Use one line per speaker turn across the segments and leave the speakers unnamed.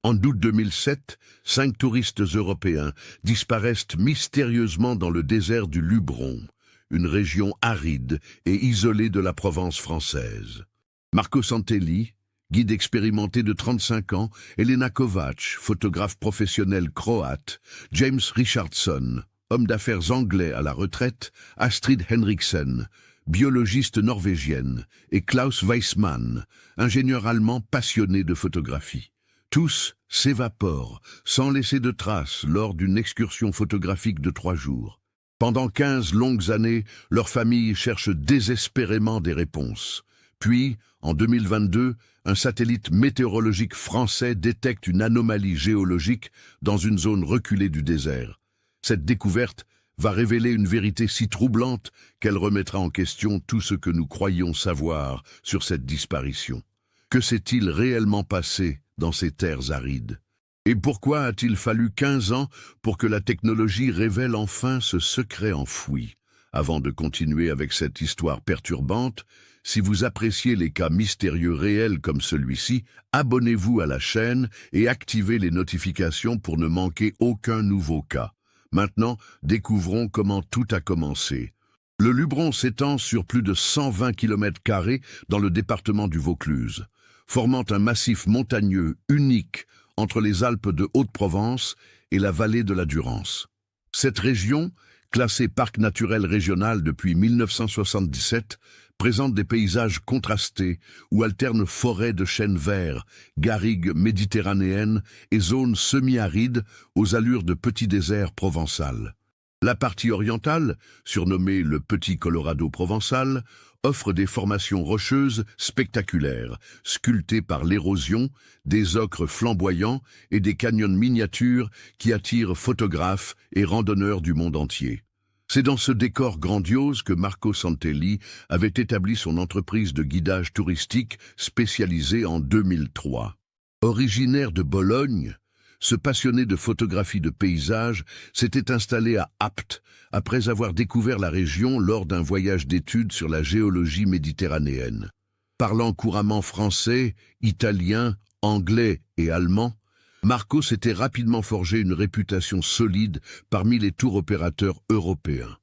En août 2007, 5 touristes européens disparaissent mystérieusement dans le désert du Luberon, une région aride et isolée de la Provence française. Marco Santelli, guide expérimenté de 35 ans, Elena Kovač, photographe professionnel croate, James Richardson, homme d'affaires anglais à la retraite, Astrid Henriksen, biologiste norvégienne, et Klaus Weissmann, ingénieur allemand passionné de photographie. Tous s'évaporent, sans laisser de traces, lors d'une excursion photographique de 3 jours. Pendant 15 longues années, leur famille cherche désespérément des réponses. Puis, en 2022, un satellite météorologique français détecte une anomalie géologique dans une zone reculée du désert. Cette découverte va révéler une vérité si troublante qu'elle remettra en question tout ce que nous croyions savoir sur cette disparition. Que s'est-il réellement passé dans ces terres arides? Et pourquoi a-t-il fallu 15 ans pour que la technologie révèle enfin ce secret enfoui? Avant de continuer avec cette histoire perturbante, si vous appréciez les cas mystérieux réels comme celui-ci, abonnez-vous à la chaîne et activez les notifications pour ne manquer aucun nouveau cas. Maintenant, découvrons comment tout a commencé. Le Luberon s'étend sur plus de 120 km² dans le département du Vaucluse, formant un massif montagneux unique entre les Alpes de Haute-Provence et la vallée de la Durance. Cette région, classée parc naturel régional depuis 1977, présente des paysages contrastés où alternent forêts de chênes verts, garrigues méditerranéennes et zones semi-arides aux allures de petits déserts provençal. La partie orientale, surnommée le Petit Colorado provençal, offre des formations rocheuses spectaculaires, sculptées par l'érosion, des ocres flamboyants et des canyons miniatures qui attirent photographes et randonneurs du monde entier. C'est dans ce décor grandiose que Marco Santelli avait établi son entreprise de guidage touristique spécialisée en 2003. Originaire de Bologne, ce passionné de photographie de paysages s'était installé à Apt après avoir découvert la région lors d'un voyage d'études sur la géologie méditerranéenne. Parlant couramment français, italien, anglais et allemand, Marco s'était rapidement forgé une réputation solide parmi les tours opérateurs européens.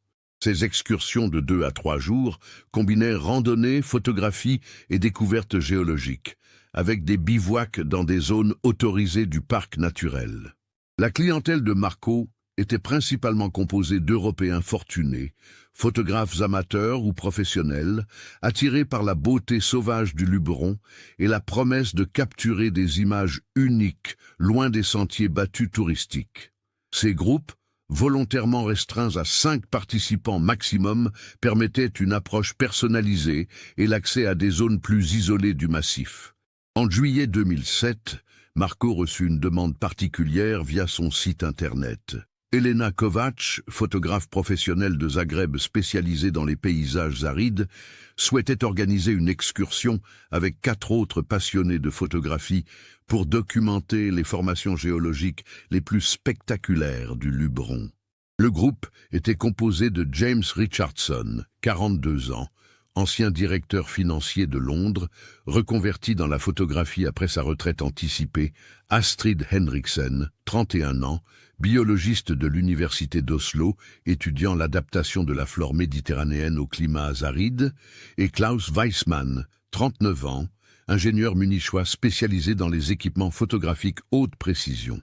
Ces excursions de 2 à 3 jours combinaient randonnée, photographie et découvertes géologiques, avec des bivouacs dans des zones autorisées du parc naturel. La clientèle de Marco était principalement composée d'Européens fortunés, photographes amateurs ou professionnels, attirés par la beauté sauvage du Luberon et la promesse de capturer des images uniques loin des sentiers battus touristiques. Ces groupes, volontairement restreints à 5 participants maximum, permettaient une approche personnalisée et l'accès à des zones plus isolées du massif. En juillet 2007, Marco reçut une demande particulière via son site internet. Elena Kovač, photographe professionnelle de Zagreb spécialisée dans les paysages arides, souhaitait organiser une excursion avec 4 autres passionnés de photographie pour documenter les formations géologiques les plus spectaculaires du Luberon. Le groupe était composé de James Richardson, 42 ans, ancien directeur financier de Londres, reconverti dans la photographie après sa retraite anticipée, Astrid Henriksen, 31 ans, biologiste de l'université d'Oslo, étudiant l'adaptation de la flore méditerranéenne aux climats arides, et Klaus Weissmann, 39 ans, ingénieur munichois spécialisé dans les équipements photographiques haute précision.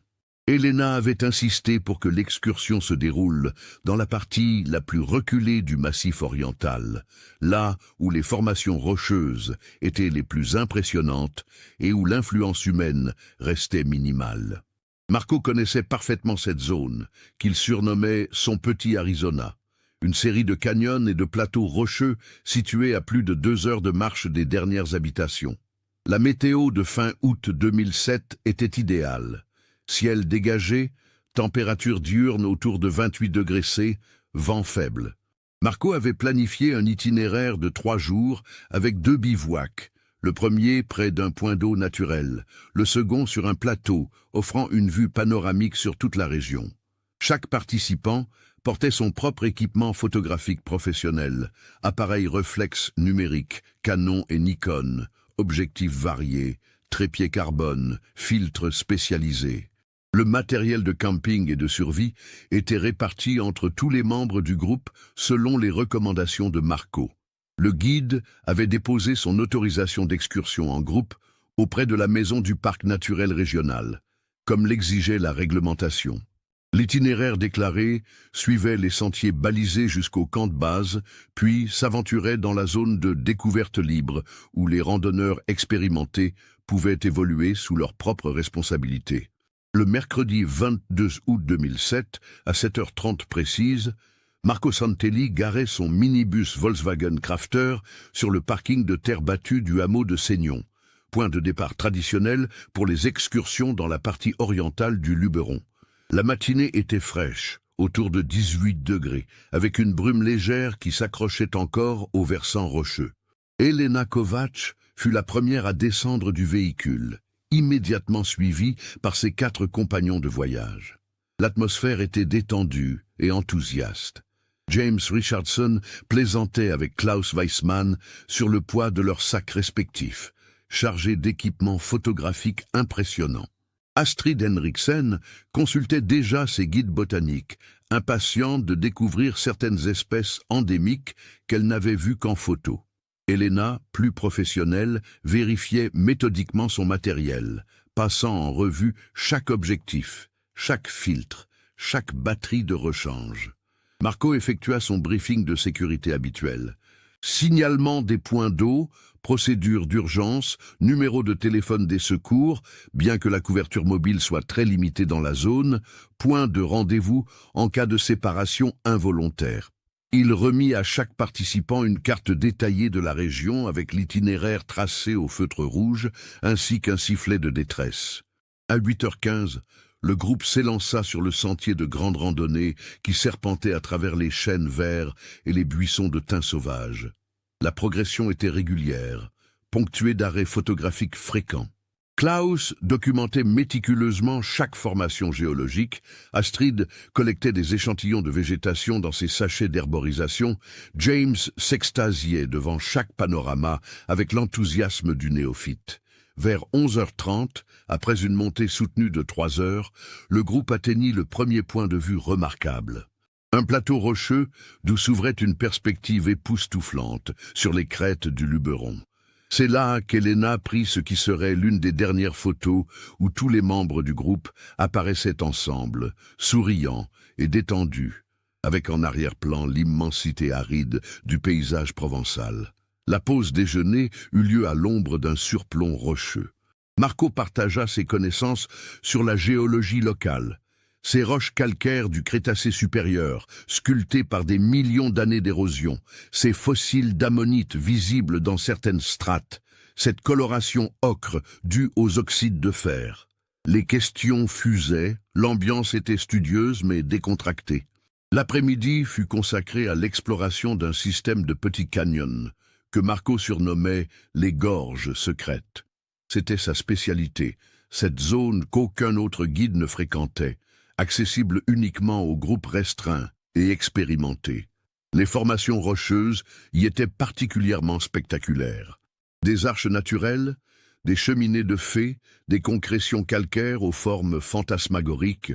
Elena avait insisté pour que l'excursion se déroule dans la partie la plus reculée du massif oriental, là où les formations rocheuses étaient les plus impressionnantes et où l'influence humaine restait minimale. Marco connaissait parfaitement cette zone, qu'il surnommait son petit Arizona, une série de canyons et de plateaux rocheux situés à plus de 2 heures de marche des dernières habitations. La météo de fin août 2007 était idéale. Ciel dégagé, température diurne autour de 28 degrés C, vent faible. Marco avait planifié un itinéraire de 3 jours avec 2 bivouacs, le premier près d'un point d'eau naturel, le second sur un plateau offrant une vue panoramique sur toute la région. Chaque participant portait son propre équipement photographique professionnel, appareil réflexe numérique, Canon et Nikon, objectifs variés, trépied carbone, filtres spécialisés. Le matériel de camping et de survie était réparti entre tous les membres du groupe selon les recommandations de Marco. Le guide avait déposé son autorisation d'excursion en groupe auprès de la maison du parc naturel régional, comme l'exigeait la réglementation. L'itinéraire déclaré suivait les sentiers balisés jusqu'au camp de base, puis s'aventurait dans la zone de découverte libre où les randonneurs expérimentés pouvaient évoluer sous leur propre responsabilité. Le mercredi 22 août 2007, à 7h30 précise, Marco Santelli garait son minibus Volkswagen Crafter sur le parking de terre battue du hameau de Seignon, point de départ traditionnel pour les excursions dans la partie orientale du Luberon. La matinée était fraîche, autour de 18 degrés, avec une brume légère qui s'accrochait encore au versant rocheux. Elena Kovač fut la première à descendre du véhicule, immédiatement suivie par ses 4 compagnons de voyage. L'atmosphère était détendue et enthousiaste. James Richardson plaisantait avec Klaus Weissmann sur le poids de leurs sacs respectifs, chargés d'équipements photographiques impressionnants. Astrid Henriksen consultait déjà ses guides botaniques, impatiente de découvrir certaines espèces endémiques qu'elle n'avait vues qu'en photo. Elena, plus professionnelle, vérifiait méthodiquement son matériel, passant en revue chaque objectif, chaque filtre, chaque batterie de rechange. Marco effectua son briefing de sécurité habituel. Signalement des points d'eau, procédure d'urgence, numéro de téléphone des secours, bien que la couverture mobile soit très limitée dans la zone, point de rendez-vous en cas de séparation involontaire. Il remit à chaque participant une carte détaillée de la région avec l'itinéraire tracé au feutre rouge, ainsi qu'un sifflet de détresse. À 8h15, le groupe s'élança sur le sentier de grande randonnée qui serpentait à travers les chênes verts et les buissons de thym sauvage. La progression était régulière, ponctuée d'arrêts photographiques fréquents. Klaus documentait méticuleusement chaque formation géologique, Astrid collectait des échantillons de végétation dans ses sachets d'herborisation, James s'extasiait devant chaque panorama avec l'enthousiasme du néophyte. Vers 11h30, après une montée soutenue de 3 heures, le groupe atteignit le premier point de vue remarquable. Un plateau rocheux d'où s'ouvrait une perspective époustouflante sur les crêtes du Luberon. C'est là qu'Elena prit ce qui serait l'une des dernières photos où tous les membres du groupe apparaissaient ensemble, souriants et détendus, avec en arrière-plan l'immensité aride du paysage provençal. La pause déjeuner eut lieu à l'ombre d'un surplomb rocheux. Marco partagea ses connaissances sur la géologie locale. Ces roches calcaires du Crétacé supérieur, sculptées par des millions d'années d'érosion, ces fossiles d'ammonite visibles dans certaines strates, cette coloration ocre due aux oxydes de fer. Les questions fusaient, l'ambiance était studieuse mais décontractée. L'après-midi fut consacré à l'exploration d'un système de petits canyons, que Marco surnommait les gorges secrètes. C'était sa spécialité, cette zone qu'aucun autre guide ne fréquentait, accessible uniquement aux groupes restreints et expérimentés. Les formations rocheuses y étaient particulièrement spectaculaires. Des arches naturelles, des cheminées de fées, des concrétions calcaires aux formes fantasmagoriques,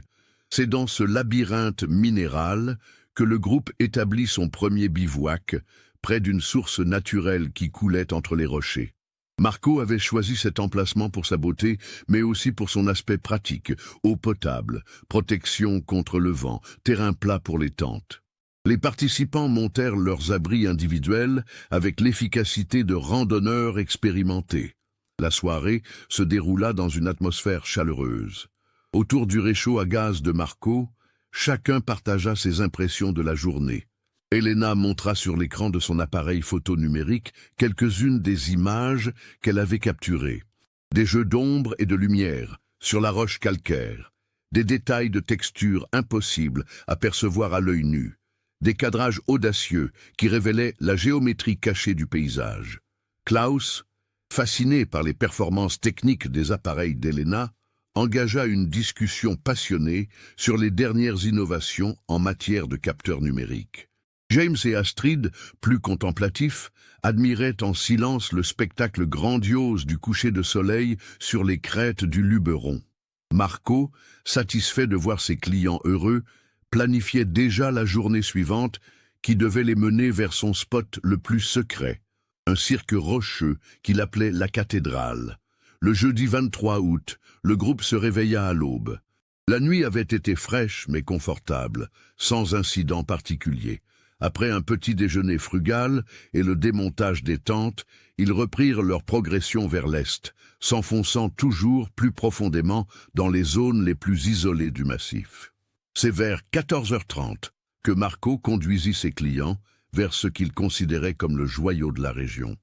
c'est dans ce labyrinthe minéral que le groupe établit son premier bivouac, près d'une source naturelle qui coulait entre les rochers. Marco avait choisi cet emplacement pour sa beauté, mais aussi pour son aspect pratique, eau potable, protection contre le vent, terrain plat pour les tentes. Les participants montèrent leurs abris individuels avec l'efficacité de randonneurs expérimentés. La soirée se déroula dans une atmosphère chaleureuse. Autour du réchaud à gaz de Marco, chacun partagea ses impressions de la journée. Elena montra sur l'écran de son appareil photo numérique quelques-unes des images qu'elle avait capturées. Des jeux d'ombre et de lumière sur la roche calcaire, des détails de texture impossibles à percevoir à l'œil nu, des cadrages audacieux qui révélaient la géométrie cachée du paysage. Klaus, fasciné par les performances techniques des appareils d'Elena, engagea une discussion passionnée sur les dernières innovations en matière de capteurs numériques. James et Astrid, plus contemplatifs, admiraient en silence le spectacle grandiose du coucher de soleil sur les crêtes du Luberon. Marco, satisfait de voir ses clients heureux, planifiait déjà la journée suivante qui devait les mener vers son spot le plus secret, un cirque rocheux qu'il appelait la cathédrale. Le jeudi 23 août, le groupe se réveilla à l'aube. La nuit avait été fraîche mais confortable, sans incident particulier. Après un petit déjeuner frugal et le démontage des tentes, ils reprirent leur progression vers l'est, s'enfonçant toujours plus profondément dans les zones les plus isolées du massif. C'est vers 14h30 que Marco conduisit ses clients vers ce qu'il considérait comme le joyau de la région.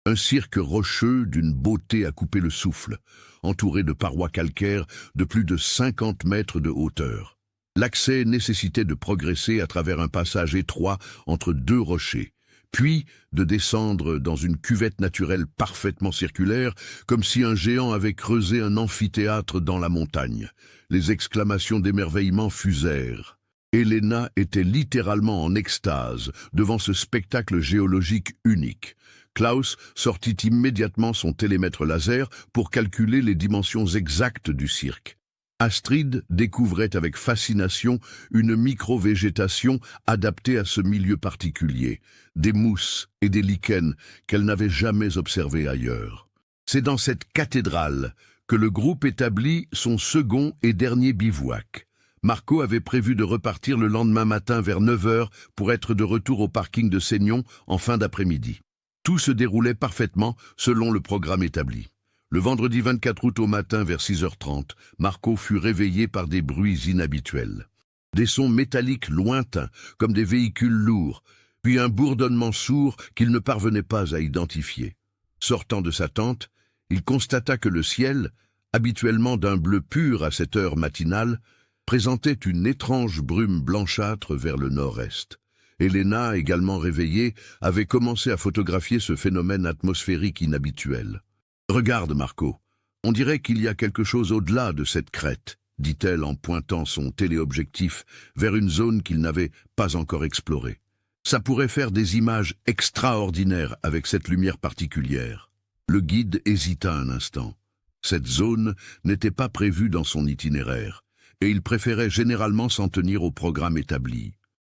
Un cirque rocheux d'une beauté à couper le souffle, entouré de parois calcaires de plus de 50 mètres de hauteur. L'accès nécessitait de progresser à travers un passage étroit entre deux rochers, puis de descendre dans une cuvette naturelle parfaitement circulaire, comme si un géant avait creusé un amphithéâtre dans la montagne. Les exclamations d'émerveillement fusèrent. Elena était littéralement en extase devant ce spectacle géologique unique. Klaus sortit immédiatement son télémètre laser pour calculer les dimensions exactes du cirque. Astrid découvrait avec fascination une micro-végétation adaptée à ce milieu particulier, des mousses et des lichens qu'elle n'avait jamais observées ailleurs. C'est dans cette cathédrale que le groupe établit son second et dernier bivouac. Marco avait prévu de repartir le lendemain matin vers 9h pour être de retour au parking de Seignon en fin d'après-midi. Tout se déroulait parfaitement selon le programme établi. Le vendredi 24 août au matin vers 6h30, Marco fut réveillé par des bruits inhabituels. Des sons métalliques lointains, comme des véhicules lourds, puis un bourdonnement sourd qu'il ne parvenait pas à identifier. Sortant de sa tente, il constata que le ciel, habituellement d'un bleu pur à cette heure matinale, présentait une étrange brume blanchâtre vers le nord-est. Elena, également réveillée, avait commencé à photographier ce phénomène atmosphérique inhabituel. « Regarde, Marco, on dirait qu'il y a quelque chose au-delà de cette crête, » dit-elle en pointant son téléobjectif vers une zone qu'il n'avait pas encore explorée. « Ça pourrait faire des images extraordinaires avec cette lumière particulière. » Le guide hésita un instant. Cette zone n'était pas prévue dans son itinéraire, et il préférait généralement s'en tenir au programme établi.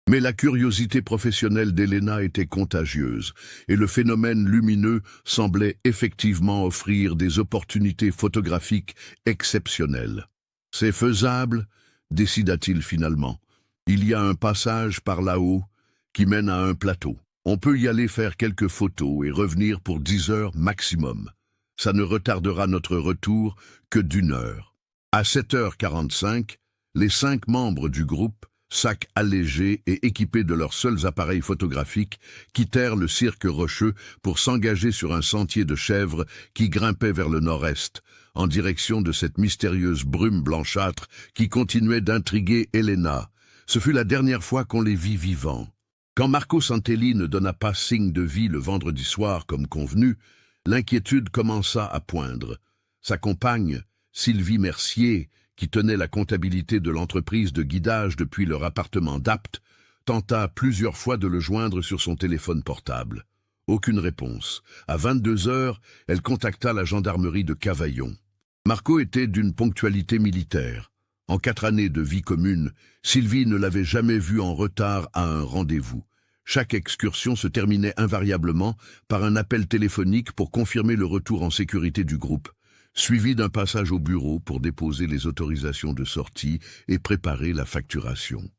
Mais la curiosité professionnelle d'Elena était contagieuse, et le phénomène lumineux semblait effectivement offrir des opportunités photographiques exceptionnelles. « C'est faisable », décida-t-il finalement. « Il y a un passage par là-haut qui mène à un plateau. On peut y aller faire quelques photos et revenir pour 10 heures maximum. Ça ne retardera notre retour que d'1 heure. » À 7h45, les 5 membres du groupe, sacs allégés et équipés de leurs seuls appareils photographiques, quittèrent le cirque rocheux pour s'engager sur un sentier de chèvres qui grimpait vers le nord-est, en direction de cette mystérieuse brume blanchâtre qui continuait d'intriguer Elena. Ce fut la dernière fois qu'on les vit vivants. Quand Marco Santelli ne donna pas signe de vie le vendredi soir comme convenu, l'inquiétude commença à poindre. Sa compagne, Sylvie Mercier, qui tenait la comptabilité de l'entreprise de guidage depuis leur appartement d'Apt, tenta plusieurs fois de le joindre sur son téléphone portable. Aucune réponse. À 22h, elle contacta la gendarmerie de Cavaillon. Marco était d'une ponctualité militaire. En 4 années de vie commune, Sylvie ne l'avait jamais vu en retard à un rendez-vous. Chaque excursion se terminait invariablement par un appel téléphonique pour confirmer le retour en sécurité du groupe, suivi d'un passage au bureau pour déposer les autorisations de sortie et préparer la facturation.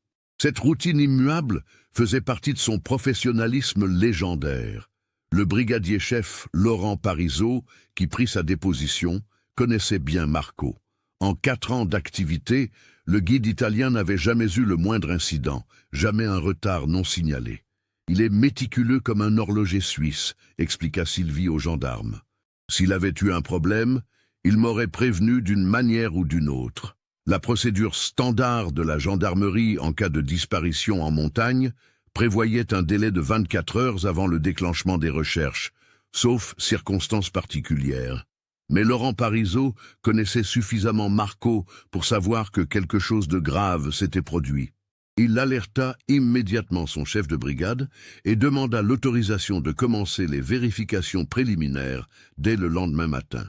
Cette routine immuable faisait partie de son professionnalisme légendaire. Le brigadier-chef Laurent Parisot, qui prit sa déposition, connaissait bien Marco. En 4 ans d'activité, le guide italien n'avait jamais eu le moindre incident, jamais un retard non signalé. « Il est méticuleux comme un horloger suisse », expliqua Sylvie aux gendarmes. « S'il avait eu un problème, il m'aurait prévenu d'une manière ou d'une autre. » La procédure standard de la gendarmerie en cas de disparition en montagne prévoyait un délai de 24 heures avant le déclenchement des recherches, sauf circonstances particulières. Mais Laurent Parisot connaissait suffisamment Marco pour savoir que quelque chose de grave s'était produit. Il alerta immédiatement son chef de brigade et demanda l'autorisation de commencer les vérifications préliminaires dès le lendemain matin.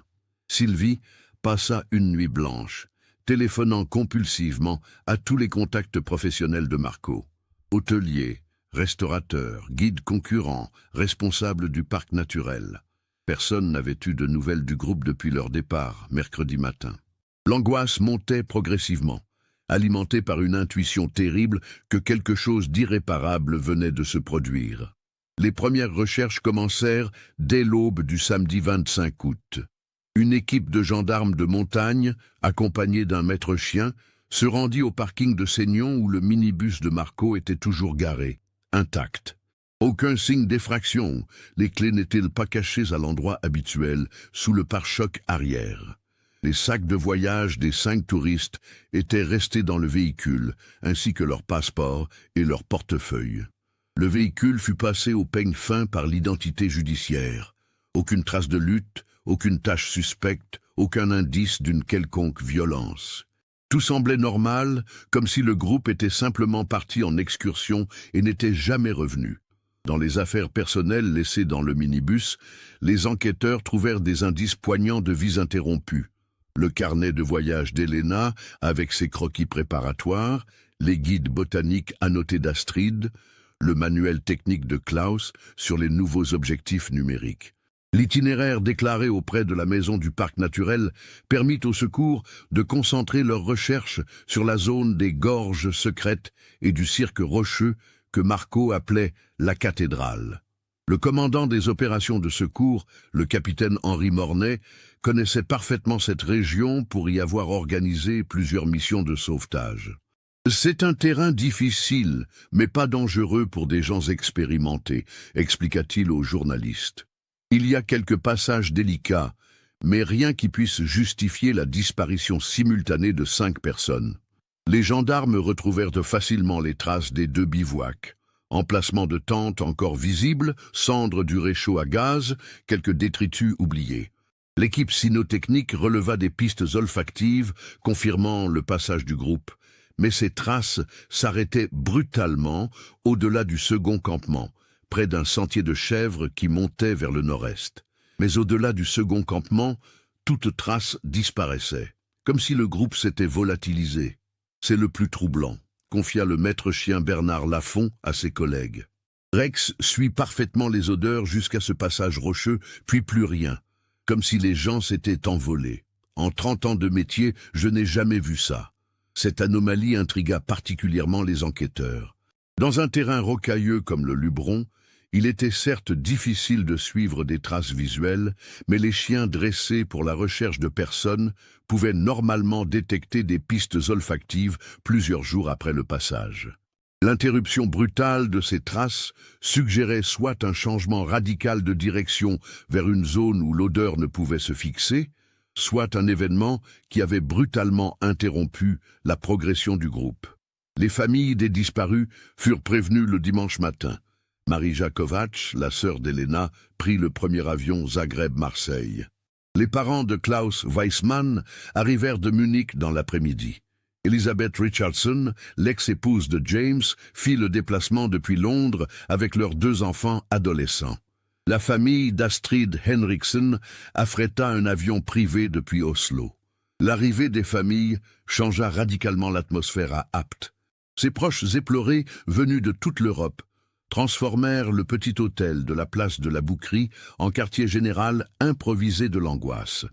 Sylvie passa une nuit blanche, téléphonant compulsivement à tous les contacts professionnels de Marco. Hôteliers, restaurateurs, guides concurrents, responsables du parc naturel. Personne n'avait eu de nouvelles du groupe depuis leur départ, mercredi matin. L'angoisse montait progressivement, alimentée par une intuition terrible que quelque chose d'irréparable venait de se produire. Les premières recherches commencèrent dès l'aube du samedi 25 août. Une équipe de gendarmes de montagne, accompagnée d'un maître-chien, se rendit au parking de Seignon où le minibus de Marco était toujours garé, intact. Aucun signe d'effraction, les clés n'étaient pas cachées à l'endroit habituel, sous le pare-choc arrière. Les sacs de voyage des 5 touristes étaient restés dans le véhicule, ainsi que leurs passeports et leurs portefeuilles. Le véhicule fut passé au peigne fin par l'identité judiciaire. Aucune trace de lutte, aucune tache suspecte, aucun indice d'une quelconque violence. Tout semblait normal, comme si le groupe était simplement parti en excursion et n'était jamais revenu. Dans les affaires personnelles laissées dans le minibus, les enquêteurs trouvèrent des indices poignants de vies interrompues. Le carnet de voyage d'Elena, avec ses croquis préparatoires, les guides botaniques annotés d'Astrid, le manuel technique de Klaus sur les nouveaux objectifs numériques. L'itinéraire déclaré auprès de la maison du parc naturel permit aux secours de concentrer leurs recherches sur la zone des gorges secrètes et du cirque rocheux que Marco appelait la cathédrale. Le commandant des opérations de secours, le capitaine Henri Mornay, connaissait parfaitement cette région pour y avoir organisé plusieurs missions de sauvetage. C'est un terrain difficile, mais pas dangereux pour des gens expérimentés, expliqua-t-il aux journalistes. Il y a quelques passages délicats, mais rien qui puisse justifier la disparition simultanée de 5 personnes. Les gendarmes retrouvèrent facilement les traces des 2 bivouacs. Emplacements de tentes encore visibles, cendres du réchaud à gaz, quelques détritus oubliés. L'équipe cynotechnique releva des pistes olfactives, confirmant le passage du groupe. Mais ces traces s'arrêtaient brutalement au-delà du second campement, près d'un sentier de chèvres qui montait vers le nord-est. Mais au-delà du second campement, toute trace disparaissait, comme si le groupe s'était volatilisé. C'est le plus troublant, confia le maître-chien Bernard Lafont à ses collègues. Rex suit parfaitement les odeurs jusqu'à ce passage rocheux, puis plus rien, comme si les gens s'étaient envolés. En 30 ans de métier, je n'ai jamais vu ça. Cette anomalie intrigua particulièrement les enquêteurs. Dans un terrain rocailleux comme le Luberon, il était certes difficile de suivre des traces visuelles, mais les chiens dressés pour la recherche de personnes pouvaient normalement détecter des pistes olfactives plusieurs jours après le passage. L'interruption brutale de ces traces suggérait soit un changement radical de direction vers une zone où l'odeur ne pouvait se fixer, soit un événement qui avait brutalement interrompu la progression du groupe. Les familles des disparus furent prévenues le dimanche matin. Marija Kovacs, la sœur d'Elena, prit le premier avion Zagreb-Marseille. Les parents de Klaus Weissmann arrivèrent de Munich dans l'après-midi. Elizabeth Richardson, l'ex-épouse de James, fit le déplacement depuis Londres avec leurs 2 enfants adolescents. La famille d'Astrid Henriksen affréta un avion privé depuis Oslo. L'arrivée des familles changea radicalement l'atmosphère à Apt. Ses proches éplorés, venus de toute l'Europe, transformèrent le petit hôtel de la place de la Bouquerie en quartier général improvisé de l'angoisse.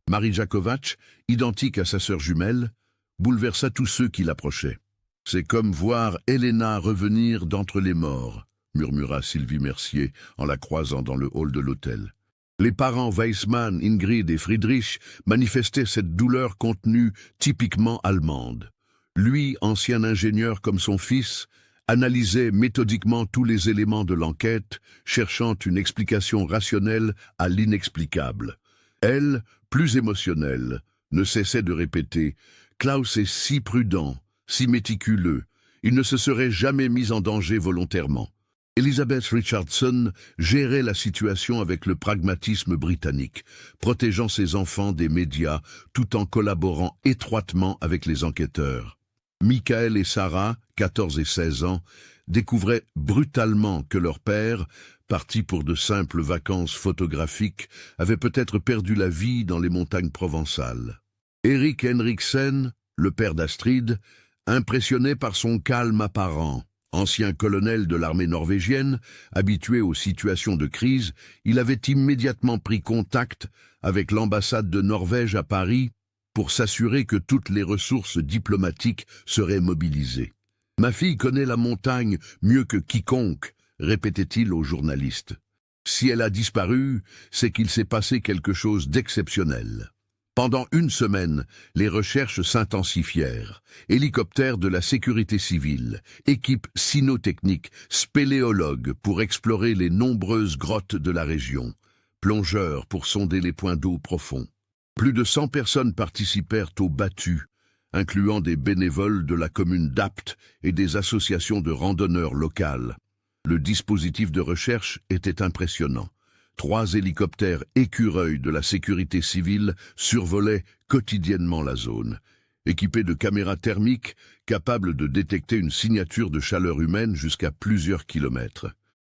Marija Kovacs, identique à sa sœur jumelle, bouleversa tous ceux qui l'approchaient. « C'est comme voir Elena revenir d'entre les morts », murmura Sylvie Mercier en la croisant dans le hall de l'hôtel. Les parents Weissmann, Ingrid et Friedrich manifestaient cette douleur contenue typiquement allemande. Lui, ancien ingénieur comme son fils, analysait méthodiquement tous les éléments de l'enquête, cherchant une explication rationnelle à l'inexplicable. Elle, plus émotionnelle, ne cessait de répéter « Klaus est si prudent, si méticuleux, il ne se serait jamais mis en danger volontairement. » Elizabeth Richardson gérait la situation avec le pragmatisme britannique, protégeant ses enfants des médias tout en collaborant étroitement avec les enquêteurs. Michael et Sarah, 14 et 16 ans, découvraient brutalement que leur père, parti pour de simples vacances photographiques, avait peut-être perdu la vie dans les montagnes provençales. Erik Henriksen, le père d'Astrid, impressionné par son calme apparent. Ancien colonel de l'armée norvégienne, habitué aux situations de crise, il avait immédiatement pris contact avec l'ambassade de Norvège à Paris pour s'assurer que toutes les ressources diplomatiques seraient mobilisées. « Ma fille connaît la montagne mieux que quiconque », répétait-il aux journalistes. « Si elle a disparu, c'est qu'il s'est passé quelque chose d'exceptionnel. » Pendant une semaine, les recherches s'intensifièrent. Hélicoptères de la sécurité civile, équipes cynotechniques, spéléologues pour explorer les nombreuses grottes de la région, plongeurs pour sonder les points d'eau profonds. Plus de 100 personnes participèrent aux battues, incluant des bénévoles de la commune d'Apt et des associations de randonneurs locales. Le dispositif de recherche était impressionnant. 3 hélicoptères écureuils de la sécurité civile survolaient quotidiennement la zone, équipés de caméras thermiques capables de détecter une signature de chaleur humaine jusqu'à plusieurs kilomètres.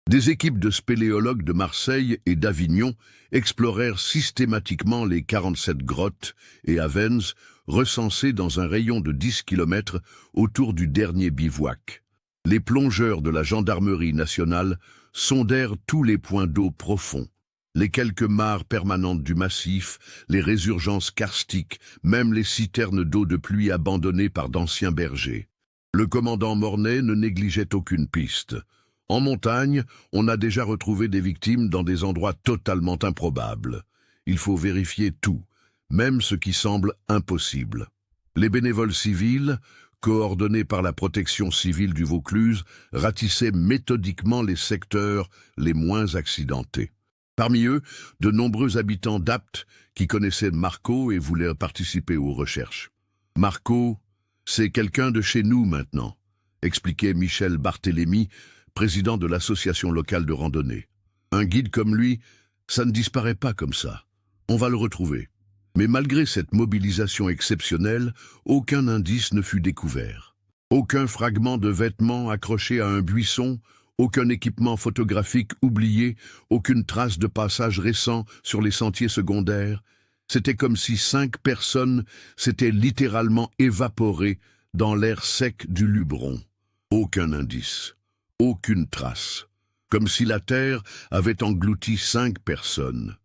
Des équipes de spéléologues de Marseille et d'Avignon explorèrent systématiquement les 47 grottes et avens recensées dans un rayon de 10 kilomètres autour du dernier bivouac. Les plongeurs de la gendarmerie nationale sondèrent tous les points d'eau profonds, les quelques mares permanentes du massif, les résurgences karstiques, même les citernes d'eau de pluie abandonnées par d'anciens bergers. Le commandant Mornay ne négligeait aucune piste. En montagne, on a déjà retrouvé des victimes dans des endroits totalement improbables. Il faut vérifier tout, même ce qui semble impossible. Les bénévoles civils, coordonnés par la protection civile du Vaucluse, ratissaient méthodiquement les secteurs les moins accidentés. Parmi eux, de nombreux habitants d'Apt qui connaissaient Marco et voulaient participer aux recherches. « Marco, c'est quelqu'un de chez nous maintenant », expliquait Michel Barthélémy, président de l'association locale de randonnée. « Un guide comme lui, ça ne disparaît pas comme ça. On va le retrouver. » Mais malgré cette mobilisation exceptionnelle, aucun indice ne fut découvert. Aucun fragment de vêtement accroché à un buisson, aucun équipement photographique oublié, aucune trace de passage récent sur les sentiers secondaires. C'était comme si 5 personnes s'étaient littéralement évaporées dans l'air sec du Luberon. Aucun indice, aucune trace. Comme si la Terre avait englouti 5 personnes.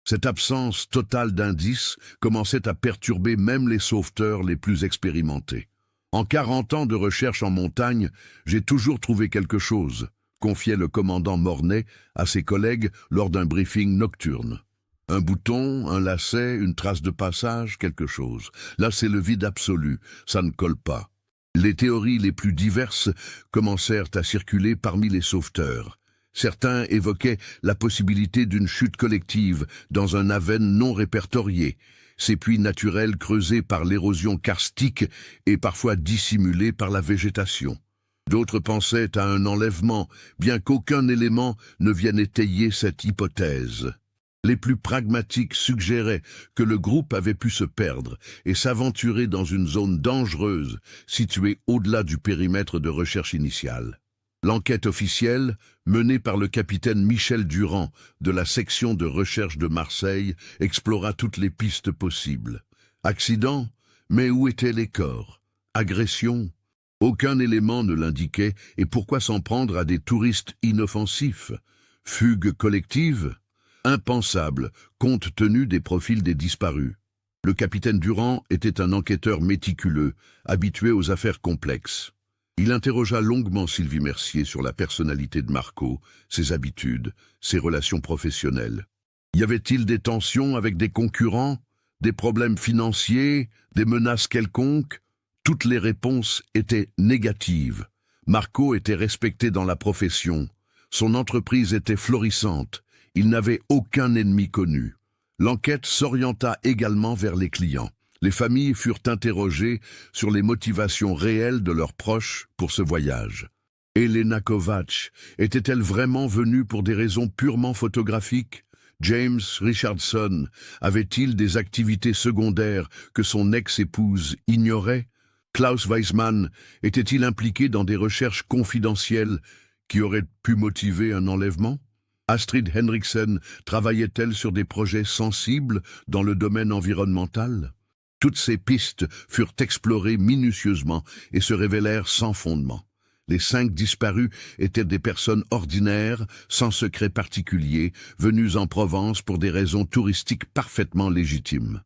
Cette absence totale d'indices commençait à perturber même les sauveteurs les plus expérimentés. « En 40 ans de recherche en montagne, j'ai toujours trouvé quelque chose », confiait le commandant Mornay à ses collègues lors d'un briefing nocturne. Un bouton, un lacet, une trace de passage, quelque chose. Là, c'est le vide absolu, ça ne colle pas. Les théories les plus diverses commencèrent à circuler parmi les sauveteurs. Certains évoquaient la possibilité d'une chute collective dans un aven non répertorié, ces puits naturels creusés par l'érosion karstique et parfois dissimulés par la végétation. D'autres pensaient à un enlèvement, bien qu'aucun élément ne vienne étayer cette hypothèse. Les plus pragmatiques suggéraient que le groupe avait pu se perdre et s'aventurer dans une zone dangereuse située au-delà du périmètre de recherche initiale. L'enquête officielle, menée par le capitaine Michel Durand de la section de recherche de Marseille, explora toutes les pistes possibles. Accident? Mais où étaient les corps? Agression? Aucun élément ne l'indiquait, et pourquoi s'en prendre à des touristes inoffensifs? Fugue collective? Impensable, compte tenu des profils des disparus. Le capitaine Durand était un enquêteur méticuleux, habitué aux affaires complexes. Il interrogea longuement Sylvie Mercier sur la personnalité de Marco, ses habitudes, ses relations professionnelles. Y avait-il des tensions avec des concurrents, des problèmes financiers, des menaces quelconques? Toutes les réponses étaient négatives. Marco était respecté dans la profession. Son entreprise était florissante. Il n'avait aucun ennemi connu. L'enquête s'orienta également vers les clients. Les familles furent interrogées sur les motivations réelles de leurs proches pour ce voyage. Elena Kovacs était-elle vraiment venue pour des raisons purement photographiques? James Richardson avait-il des activités secondaires que son ex-épouse ignorait? Klaus Weissmann était-il impliqué dans des recherches confidentielles qui auraient pu motiver un enlèvement? Astrid Henriksen travaillait-elle sur des projets sensibles dans le domaine environnemental? Toutes ces pistes furent explorées minutieusement et se révélèrent sans fondement. Les 5 disparus étaient des personnes ordinaires, sans secret particulier, venues en Provence pour des raisons touristiques parfaitement légitimes.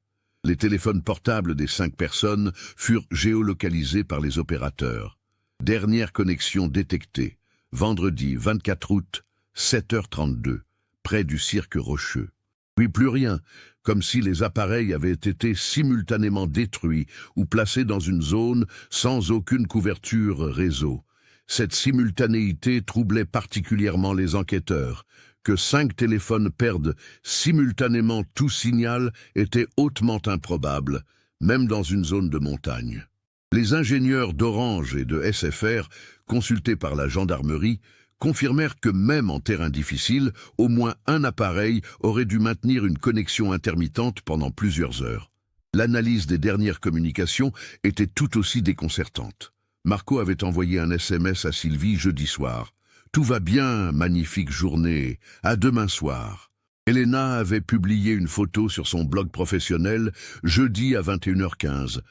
Les téléphones portables des 5 personnes furent géolocalisés par les opérateurs. Dernière connexion détectée, vendredi 24 août, 7h32, près du Cirque Rocheux. Puis plus rien, comme si les appareils avaient été simultanément détruits ou placés dans une zone sans aucune couverture réseau. Cette simultanéité troublait particulièrement les enquêteurs. Que 5 téléphones perdent simultanément tout signal était hautement improbable, même dans une zone de montagne. Les ingénieurs d'Orange et de SFR, consultés par la gendarmerie, confirmèrent que même en terrain difficile, au moins un appareil aurait dû maintenir une connexion intermittente pendant plusieurs heures. L'analyse des dernières communications était tout aussi déconcertante. Marco avait envoyé un SMS à Sylvie jeudi soir. « Tout va bien, magnifique journée, à demain soir ». Elena avait publié une photo sur son blog professionnel jeudi à 21h15.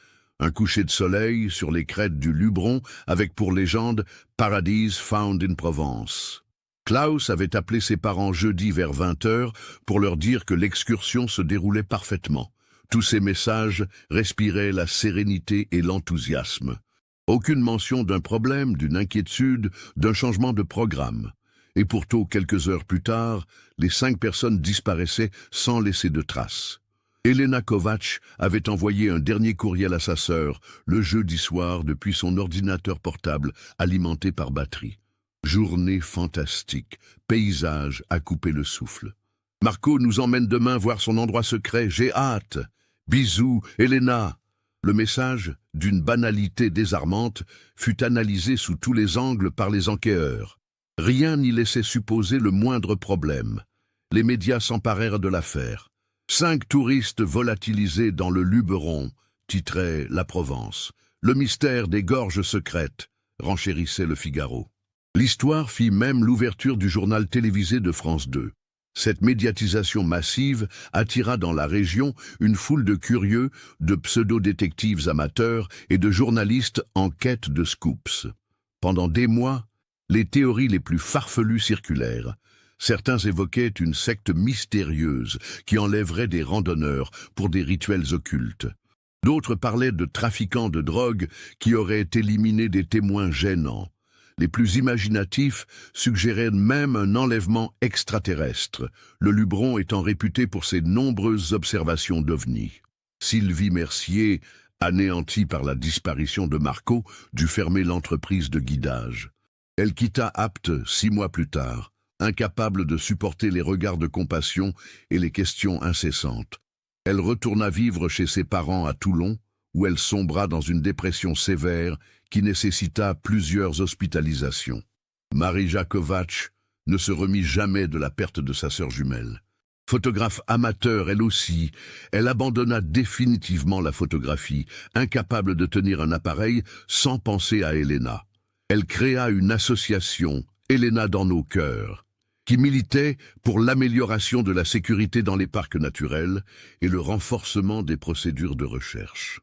Un coucher de soleil sur les crêtes du Luberon avec pour légende « Paradise found in Provence ». Klaus avait appelé ses parents jeudi vers 20h pour leur dire que l'excursion se déroulait parfaitement. Tous ces messages respiraient la sérénité et l'enthousiasme. Aucune mention d'un problème, d'une inquiétude, d'un changement de programme. Et pourtant, quelques heures plus tard, les 5 personnes disparaissaient sans laisser de traces. Elena Kovacs avait envoyé un dernier courriel à sa sœur le jeudi soir depuis son ordinateur portable alimenté par batterie. Journée fantastique, paysage à couper le souffle. Marco nous emmène demain voir son endroit secret, j'ai hâte. Bisous, Elena. Le message, d'une banalité désarmante, fut analysé sous tous les angles par les enquêteurs. Rien n'y laissait supposer le moindre problème. Les médias s'emparèrent de l'affaire. 5 touristes volatilisés dans le Luberon, titrait La Provence. Le mystère des gorges secrètes, renchérissait Le Figaro. L'histoire fit même l'ouverture du journal télévisé de France 2. Cette médiatisation massive attira dans la région une foule de curieux, de pseudo-détectives amateurs et de journalistes en quête de scoops. Pendant des mois, les théories les plus farfelues circulèrent. Certains évoquaient une secte mystérieuse qui enlèverait des randonneurs pour des rituels occultes. D'autres parlaient de trafiquants de drogue qui auraient éliminé des témoins gênants. Les plus imaginatifs suggéraient même un enlèvement extraterrestre, le Luberon étant réputé pour ses nombreuses observations d'ovnis. Sylvie Mercier, anéantie par la disparition de Marco, dut fermer l'entreprise de guidage. Elle quitta Apt 6 mois plus tard, incapable de supporter les regards de compassion et les questions incessantes. Elle retourna vivre chez ses parents à Toulon, où elle sombra dans une dépression sévère qui nécessita plusieurs hospitalisations. Marija Kovacs ne se remit jamais de la perte de sa sœur jumelle. Photographe amateur elle aussi, elle abandonna définitivement la photographie, incapable de tenir un appareil sans penser à Elena. Elle créa une association, Elena dans nos cœurs, qui militait pour l'amélioration de la sécurité dans les parcs naturels et le renforcement des procédures de recherche.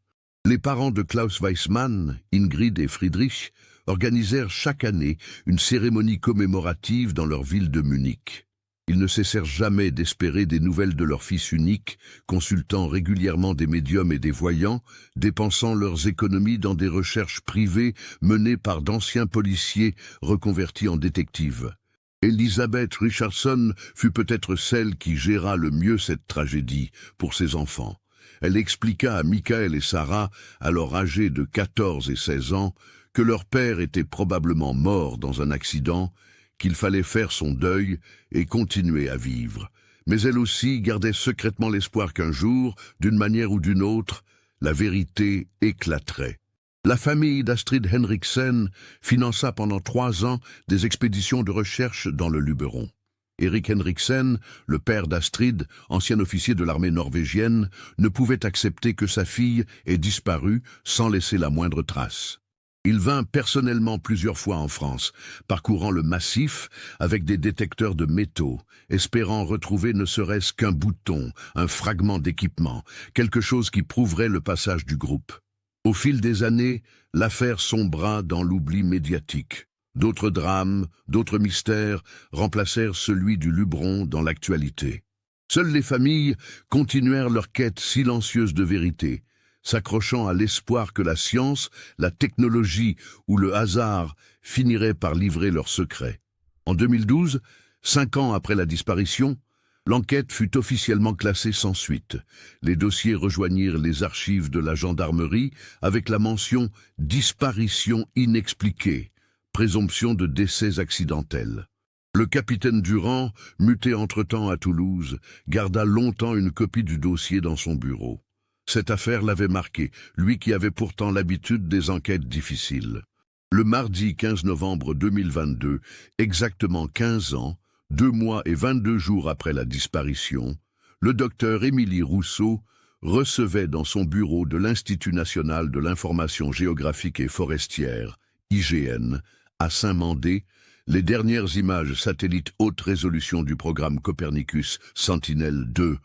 Les parents de Klaus Weissmann, Ingrid et Friedrich, organisèrent chaque année une cérémonie commémorative dans leur ville de Munich. Ils ne cessèrent jamais d'espérer des nouvelles de leur fils unique, consultant régulièrement des médiums et des voyants, dépensant leurs économies dans des recherches privées menées par d'anciens policiers reconvertis en détectives. Elisabeth Richardson fut peut-être celle qui géra le mieux cette tragédie pour ses enfants. Elle expliqua à Michael et Sarah, alors âgés de 14 et 16 ans, que leur père était probablement mort dans un accident, qu'il fallait faire son deuil et continuer à vivre. Mais elle aussi gardait secrètement l'espoir qu'un jour, d'une manière ou d'une autre, la vérité éclaterait. La famille d'Astrid Henriksen finança pendant 3 ans des expéditions de recherche dans le Luberon. Erik Henriksen, le père d'Astrid, ancien officier de l'armée norvégienne, ne pouvait accepter que sa fille ait disparu sans laisser la moindre trace. Il vint personnellement plusieurs fois en France, parcourant le massif avec des détecteurs de métaux, espérant retrouver ne serait-ce qu'un bouton, un fragment d'équipement, quelque chose qui prouverait le passage du groupe. Au fil des années, l'affaire sombra dans l'oubli médiatique. D'autres drames, d'autres mystères remplacèrent celui du Lubron dans l'actualité. Seules les familles continuèrent leur quête silencieuse de vérité, s'accrochant à l'espoir que la science, la technologie ou le hasard finiraient par livrer leurs secrets. En 2012, 5 ans après la disparition, l'enquête fut officiellement classée sans suite. Les dossiers rejoignirent les archives de la gendarmerie avec la mention « disparition inexpliquée », présomption de décès accidentel. Le capitaine Durand, muté entre-temps à Toulouse, garda longtemps une copie du dossier dans son bureau. Cette affaire l'avait marqué, lui qui avait pourtant l'habitude des enquêtes difficiles. Le mardi 15 novembre 2022, exactement 15 ans, 2 mois et 22 jours après la disparition, le docteur Émilie Rousseau recevait dans son bureau de l'Institut national de l'information géographique et forestière, IGN, à Saint-Mandé, les dernières images satellites haute résolution du programme Copernicus Sentinelle-2,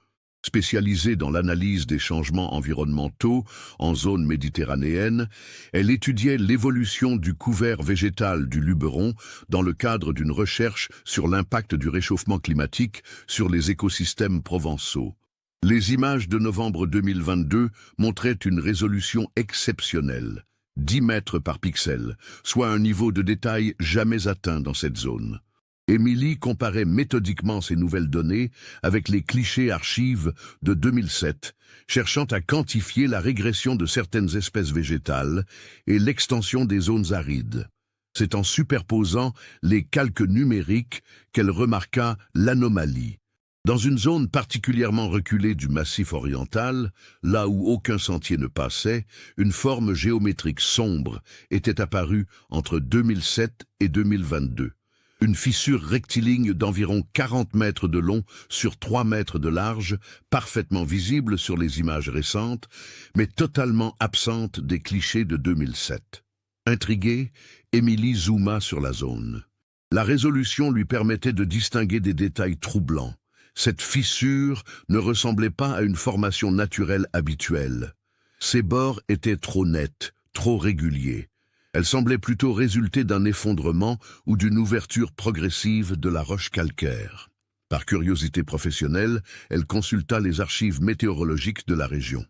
spécialisée dans l'analyse des changements environnementaux en zone méditerranéenne. Elle étudiait l'évolution du couvert végétal du Luberon dans le cadre d'une recherche sur l'impact du réchauffement climatique sur les écosystèmes provençaux. Les images de novembre 2022 montraient une résolution exceptionnelle, 10 mètres par pixel, soit un niveau de détail jamais atteint dans cette zone. Émilie comparait méthodiquement ces nouvelles données avec les clichés archives de 2007, cherchant à quantifier la régression de certaines espèces végétales et l'extension des zones arides. C'est en superposant les calques numériques qu'elle remarqua l'anomalie. Dans une zone particulièrement reculée du massif oriental, là où aucun sentier ne passait, une forme géométrique sombre était apparue entre 2007 et 2022. Une fissure rectiligne d'environ 40 mètres de long sur 3 mètres de large, parfaitement visible sur les images récentes, mais totalement absente des clichés de 2007. Intriguée, Émilie zooma sur la zone. La résolution lui permettait de distinguer des détails troublants. Cette fissure ne ressemblait pas à une formation naturelle habituelle. Ses bords étaient trop nets, trop réguliers. Elle semblait plutôt résulter d'un effondrement ou d'une ouverture progressive de la roche calcaire. Par curiosité professionnelle, elle consulta les archives météorologiques de la région.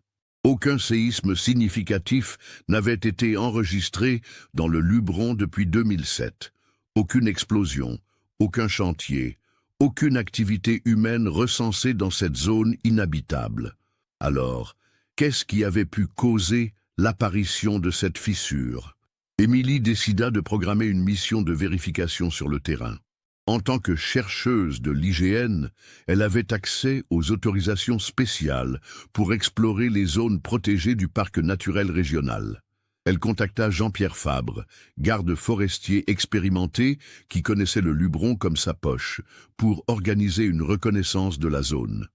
Aucun séisme significatif n'avait été enregistré dans le Luberon depuis 2007. Aucune explosion, aucun chantier, aucune activité humaine recensée dans cette zone inhabitable. Alors, qu'est-ce qui avait pu causer l'apparition de cette fissure ? Émilie décida de programmer une mission de vérification sur le terrain. En tant que chercheuse de l'IGN, elle avait accès aux autorisations spéciales pour explorer les zones protégées du parc naturel régional. Elle contacta Jean-Pierre Fabre, garde forestier expérimenté qui connaissait le Luberon comme sa poche, pour organiser une reconnaissance de la zone.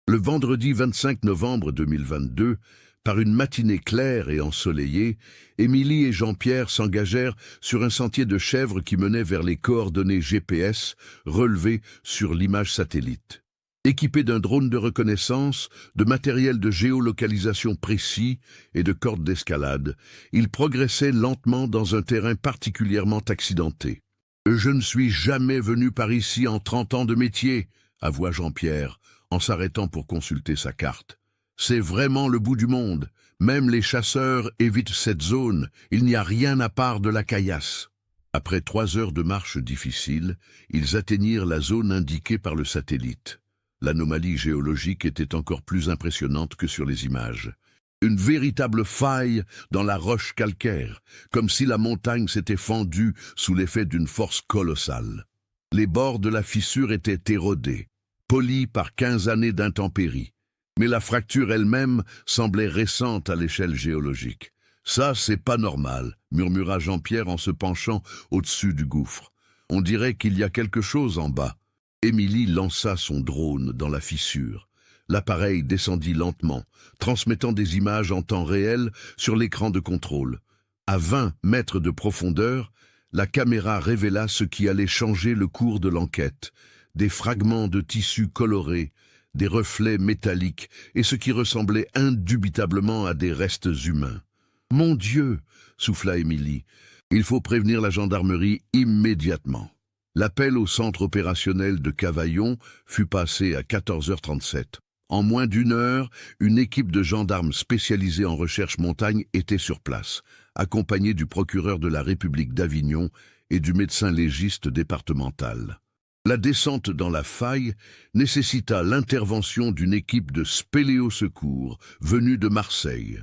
Le vendredi 25 novembre 2022, par une matinée claire et ensoleillée, Émilie et Jean-Pierre s'engagèrent sur un sentier de chèvres qui menait vers les coordonnées GPS relevées sur l'image satellite. Équipés d'un drone de reconnaissance, de matériel de géolocalisation précis et de cordes d'escalade, ils progressaient lentement dans un terrain particulièrement accidenté. « Je ne suis jamais venu par ici en 30 ans de métier », avoua Jean-Pierre, en s'arrêtant pour consulter sa carte. C'est vraiment le bout du monde. Même les chasseurs évitent cette zone. Il n'y a rien à part de la caillasse. Après 3 heures de marche difficile, ils atteignirent la zone indiquée par le satellite. L'anomalie géologique était encore plus impressionnante que sur les images. Une véritable faille dans la roche calcaire, comme si la montagne s'était fendue sous l'effet d'une force colossale. Les bords de la fissure étaient érodés, polis par 15 années d'intempéries. Mais la fracture elle-même semblait récente à l'échelle géologique. « Ça, c'est pas normal », murmura Jean-Pierre en se penchant au-dessus du gouffre. « On dirait qu'il y a quelque chose en bas. » Émilie lança son drone dans la fissure. L'appareil descendit lentement, transmettant des images en temps réel sur l'écran de contrôle. À 20 mètres de profondeur, la caméra révéla ce qui allait changer le cours de l'enquête. Des fragments de tissus colorés, des reflets métalliques et ce qui ressemblait indubitablement à des restes humains. « Mon Dieu !» souffla Émilie. « Il faut prévenir la gendarmerie immédiatement. » L'appel au centre opérationnel de Cavaillon fut passé à 14h37. En moins d'une heure, une équipe de gendarmes spécialisés en recherche montagne était sur place, accompagnée du procureur de la République d'Avignon et du médecin légiste départemental. La descente dans la faille nécessita l'intervention d'une équipe de spéléosecours venue de Marseille.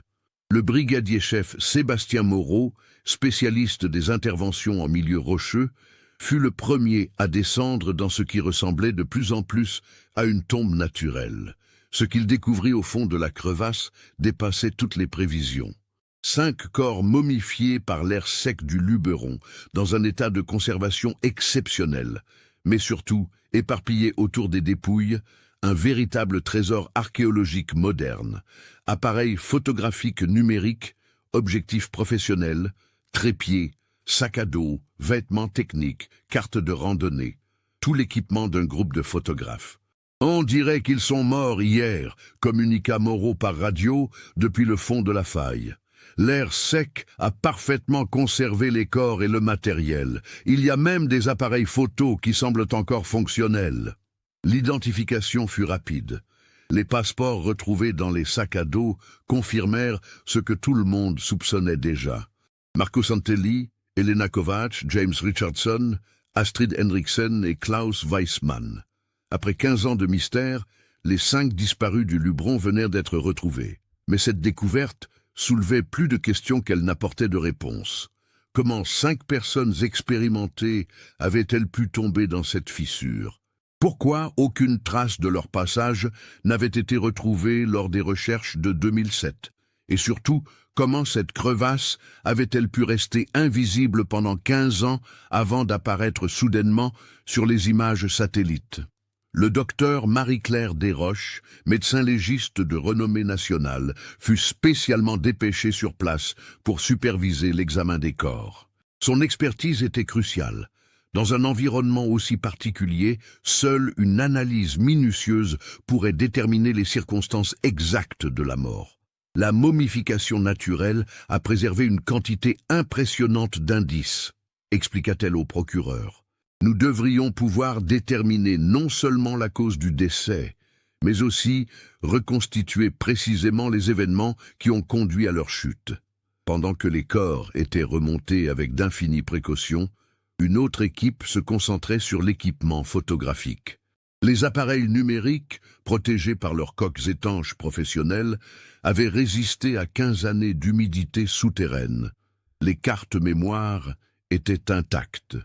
Le brigadier-chef Sébastien Moreau, spécialiste des interventions en milieu rocheux, fut le premier à descendre dans ce qui ressemblait de plus en plus à une tombe naturelle. Ce qu'il découvrit au fond de la crevasse dépassait toutes les prévisions. 5 corps momifiés par l'air sec du Luberon, dans un état de conservation exceptionnel, mais surtout éparpillés autour des dépouilles, un véritable trésor archéologique moderne, appareil photographique numérique, objectif professionnel, trépied, sac à dos, vêtements techniques, cartes de randonnée, tout l'équipement d'un groupe de photographes. « On dirait qu'ils sont morts hier », communiqua Moreau par radio depuis le fond de la faille. L'air sec a parfaitement conservé les corps et le matériel. Il y a même des appareils photo qui semblent encore fonctionnels. L'identification fut rapide. Les passeports retrouvés dans les sacs à dos confirmèrent ce que tout le monde soupçonnait déjà. Marco Santelli, Elena Kovacs, James Richardson, Astrid Henriksen et Klaus Weissmann. Après 15 ans de mystère, les 5 disparus du Luberon venèrent d'être retrouvés. Mais cette découverte soulevait plus de questions qu'elle n'apportait de réponses. Comment 5 personnes expérimentées avaient-elles pu tomber dans cette fissure? Pourquoi aucune trace de leur passage n'avait été retrouvée lors des recherches de 2007? Et surtout, comment cette crevasse avait-elle pu rester invisible pendant 15 ans avant d'apparaître soudainement sur les images satellites? Le docteur Marie-Claire Desroches, médecin légiste de renommée nationale, fut spécialement dépêché sur place pour superviser l'examen des corps. Son expertise était cruciale. Dans un environnement aussi particulier, seule une analyse minutieuse pourrait déterminer les circonstances exactes de la mort. La momification naturelle a préservé une quantité impressionnante d'indices, expliqua-t-elle au procureur. Nous devrions pouvoir déterminer non seulement la cause du décès, mais aussi reconstituer précisément les événements qui ont conduit à leur chute. Pendant que les corps étaient remontés avec d'infinies précautions, une autre équipe se concentrait sur l'équipement photographique. Les appareils numériques, protégés par leurs coques étanches professionnelles, avaient résisté à 15 années d'humidité souterraine. Les cartes mémoire étaient intactes.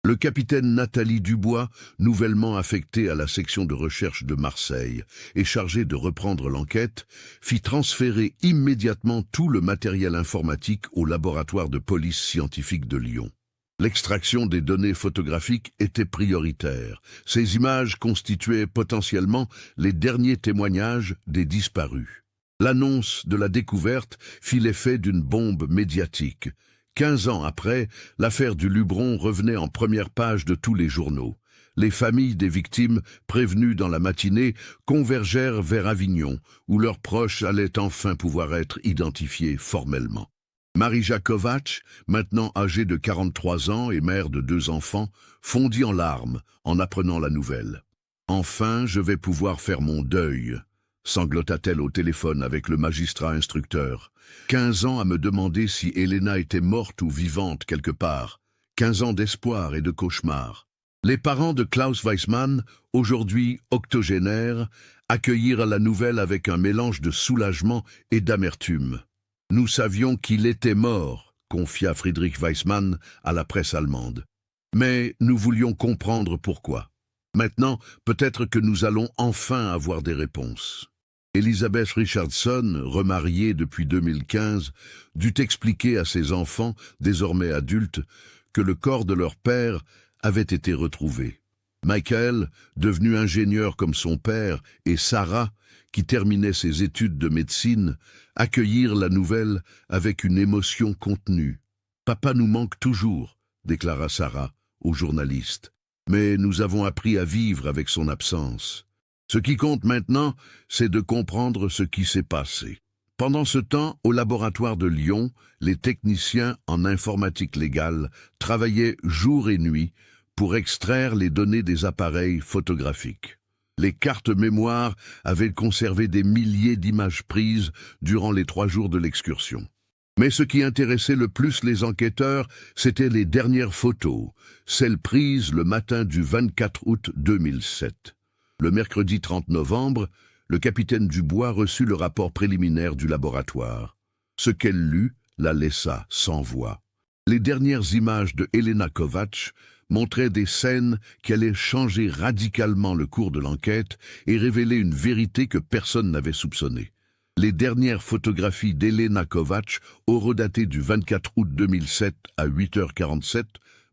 Le capitaine Nathalie Dubois, nouvellement affectée à la section de recherche de Marseille et chargée de reprendre l'enquête, fit transférer immédiatement tout le matériel informatique au laboratoire de police scientifique de Lyon. L'extraction des données photographiques était prioritaire. Ces images constituaient potentiellement les derniers témoignages des disparus. L'annonce de la découverte fit l'effet d'une bombe médiatique. 15 ans après, l'affaire du Luberon revenait en première page de tous les journaux. Les familles des victimes, prévenues dans la matinée, convergèrent vers Avignon, où leurs proches allaient enfin pouvoir être identifiés formellement. Marija Kovacs, maintenant âgée de 43 ans et mère de 2 enfants, fondit en larmes en apprenant la nouvelle. « Enfin, je vais pouvoir faire mon deuil », sanglota-t-elle au téléphone avec le magistrat instructeur. 15 ans à me demander si Elena était morte ou vivante quelque part. 15 ans d'espoir et de cauchemar. Les parents de Klaus Weissmann, aujourd'hui octogénaires, accueillirent la nouvelle avec un mélange de soulagement et d'amertume. « Nous savions qu'il était mort », confia Friedrich Weissmann à la presse allemande. « Mais nous voulions comprendre pourquoi. Maintenant, peut-être que nous allons enfin avoir des réponses. » Elisabeth Richardson, remariée depuis 2015, dut expliquer à ses enfants, désormais adultes, que le corps de leur père avait été retrouvé. Michael, devenu ingénieur comme son père, et Sarah, qui terminait ses études de médecine, accueillirent la nouvelle avec une émotion contenue. « Papa nous manque toujours », déclara Sarah au journaliste. « Mais nous avons appris à vivre avec son absence. Ce qui compte maintenant, c'est de comprendre ce qui s'est passé. » Pendant ce temps, au laboratoire de Lyon, les techniciens en informatique légale travaillaient jour et nuit pour extraire les données des appareils photographiques. Les cartes mémoire avaient conservé des milliers d'images prises durant les 3 jours de l'excursion. Mais ce qui intéressait le plus les enquêteurs, c'étaient les dernières photos, celles prises le matin du 24 août 2007. Le mercredi 30 novembre, le capitaine Dubois reçut le rapport préliminaire du laboratoire. Ce qu'elle lut la laissa sans voix. Les dernières images de Elena Kovacs montraient des scènes qui allaient changer radicalement le cours de l'enquête et révéler une vérité que personne n'avait soupçonnée. Les dernières photographies d'Elena Kovacs, horodatées du 24 août 2007 à 8h47,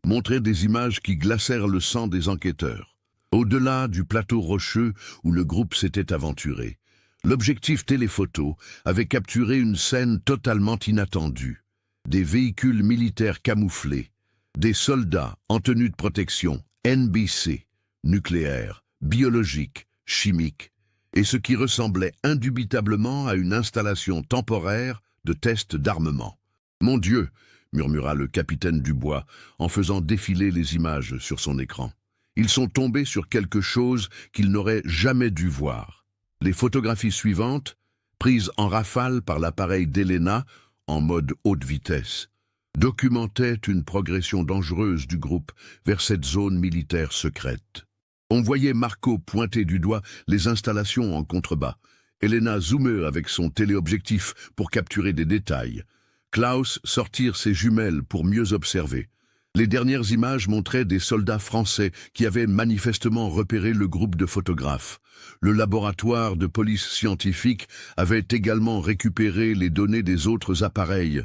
montraient des images qui glacèrent le sang des enquêteurs. Au-delà du plateau rocheux où le groupe s'était aventuré, l'objectif téléphoto avait capturé une scène totalement inattendue. Des véhicules militaires camouflés, des soldats en tenue de protection, NBC, nucléaire, biologique, chimique, et ce qui ressemblait indubitablement à une installation temporaire de test d'armement. « Mon Dieu !» murmura le capitaine Dubois en faisant défiler les images sur son écran. Ils sont tombés sur quelque chose qu'ils n'auraient jamais dû voir. Les photographies suivantes, prises en rafale par l'appareil d'Elena, en mode haute vitesse, documentaient une progression dangereuse du groupe vers cette zone militaire secrète. On voyait Marco pointer du doigt les installations en contrebas, Elena zoomer avec son téléobjectif pour capturer des détails, Klaus sortir ses jumelles pour mieux observer. Les dernières images montraient des soldats français qui avaient manifestement repéré le groupe de photographes. Le laboratoire de police scientifique avait également récupéré les données des autres appareils.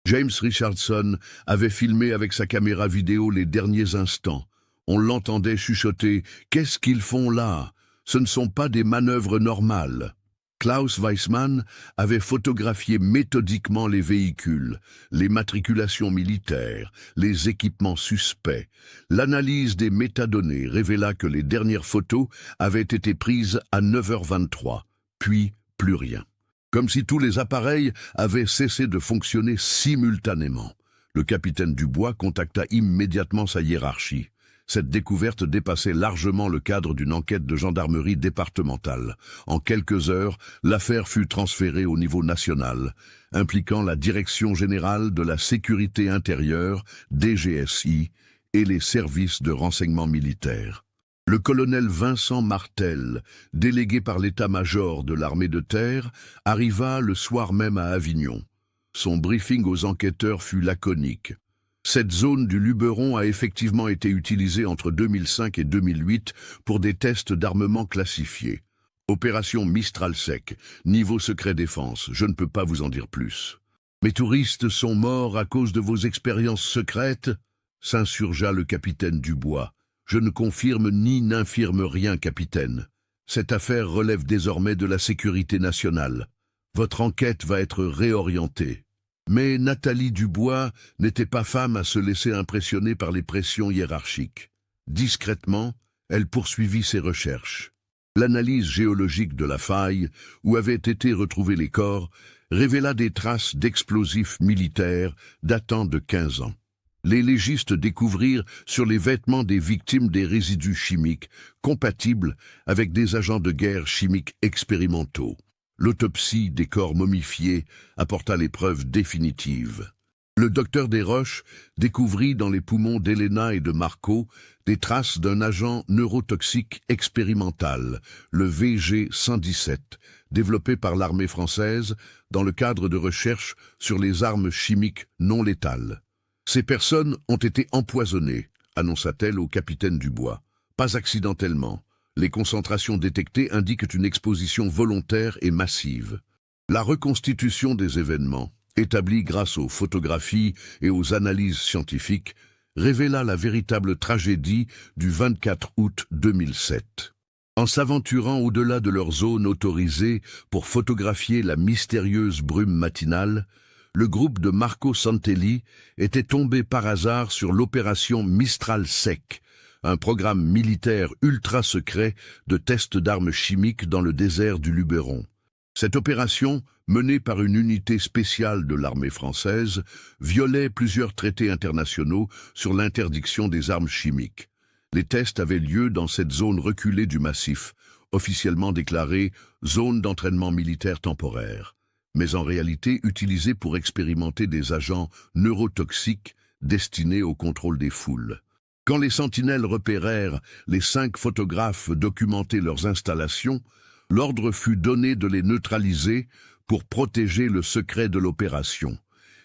James Richardson avait filmé avec sa caméra vidéo les derniers instants. On l'entendait chuchoter « Qu'est-ce qu'ils font là? Ce ne sont pas des manœuvres normales ». Klaus Weissmann avait photographié méthodiquement les véhicules, les matriculations militaires, les équipements suspects. L'analyse des métadonnées révéla que les dernières photos avaient été prises à 9h23, puis plus rien. Comme si tous les appareils avaient cessé de fonctionner simultanément. Le capitaine Dubois contacta immédiatement sa hiérarchie. Cette découverte dépassait largement le cadre d'une enquête de gendarmerie départementale. En quelques heures, l'affaire fut transférée au niveau national, impliquant la Direction générale de la sécurité intérieure, DGSI, et les services de renseignement militaire. Le colonel Vincent Martel, délégué par l'état-major de l'armée de terre, arriva le soir même à Avignon. Son briefing aux enquêteurs fut laconique. Cette zone du Luberon a effectivement été utilisée entre 2005 et 2008 pour des tests d'armement classifiés. Opération Mistral Sec, niveau secret défense, je ne peux pas vous en dire plus. Mes touristes sont morts à cause de vos expériences secrètes, s'insurgea le capitaine Dubois. Je ne confirme ni n'infirme rien, capitaine. Cette affaire relève désormais de la sécurité nationale. Votre enquête va être réorientée. Mais Nathalie Dubois n'était pas femme à se laisser impressionner par les pressions hiérarchiques. Discrètement, elle poursuivit ses recherches. L'analyse géologique de la faille, où avaient été retrouvés les corps, révéla des traces d'explosifs militaires datant de 15 ans. Les légistes découvrirent sur les vêtements des victimes des résidus chimiques compatibles avec des agents de guerre chimiques expérimentaux. L'autopsie des corps momifiés apporta les preuves définitives. Le docteur Desroches découvrit dans les poumons d'Elena et de Marco des traces d'un agent neurotoxique expérimental, le VG-117, développé par l'armée française dans le cadre de recherches sur les armes chimiques non létales. Ces personnes ont été empoisonnées, annonça-t-elle au capitaine Dubois. Pas accidentellement. Les concentrations détectées indiquent une exposition volontaire et massive. La reconstitution des événements, établie grâce aux photographies et aux analyses scientifiques, révéla la véritable tragédie du 24 août 2007. En s'aventurant au-delà de leur zone autorisée pour photographier la mystérieuse brume matinale, le groupe de Marco Santelli était tombé par hasard sur l'opération Mistral Sec, un programme militaire ultra secret de tests d'armes chimiques dans le désert du Luberon. Cette opération, menée par une unité spéciale de l'armée française, violait plusieurs traités internationaux sur l'interdiction des armes chimiques. Les tests avaient lieu dans cette zone reculée du massif, officiellement déclarée zone d'entraînement militaire temporaire, mais en réalité utilisée pour expérimenter des agents neurotoxiques destinés au contrôle des foules. Quand les sentinelles repérèrent les 5 photographes documenter leurs installations, l'ordre fut donné de les neutraliser pour protéger le secret de l'opération.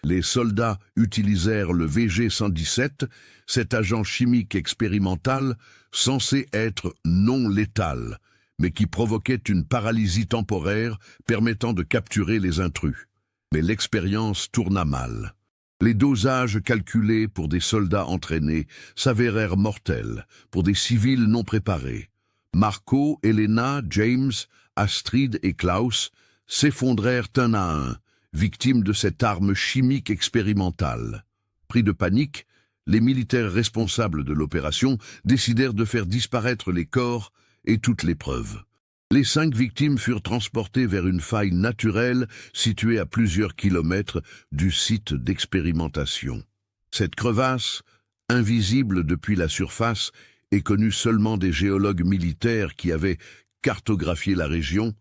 Les soldats utilisèrent le VG-117, cet agent chimique expérimental censé être non létal, mais qui provoquait une paralysie temporaire permettant de capturer les intrus. Mais l'expérience tourna mal. Les dosages calculés pour des soldats entraînés s'avérèrent mortels pour des civils non préparés. Marco, Elena, James, Astrid et Klaus s'effondrèrent un à un, victimes de cette arme chimique expérimentale. Pris de panique, les militaires responsables de l'opération décidèrent de faire disparaître les corps et toutes les preuves. Les 5 victimes furent transportées vers une faille naturelle située à plusieurs kilomètres du site d'expérimentation. Cette crevasse, invisible depuis la surface et connue seulement des géologues militaires qui avaient cartographié la région,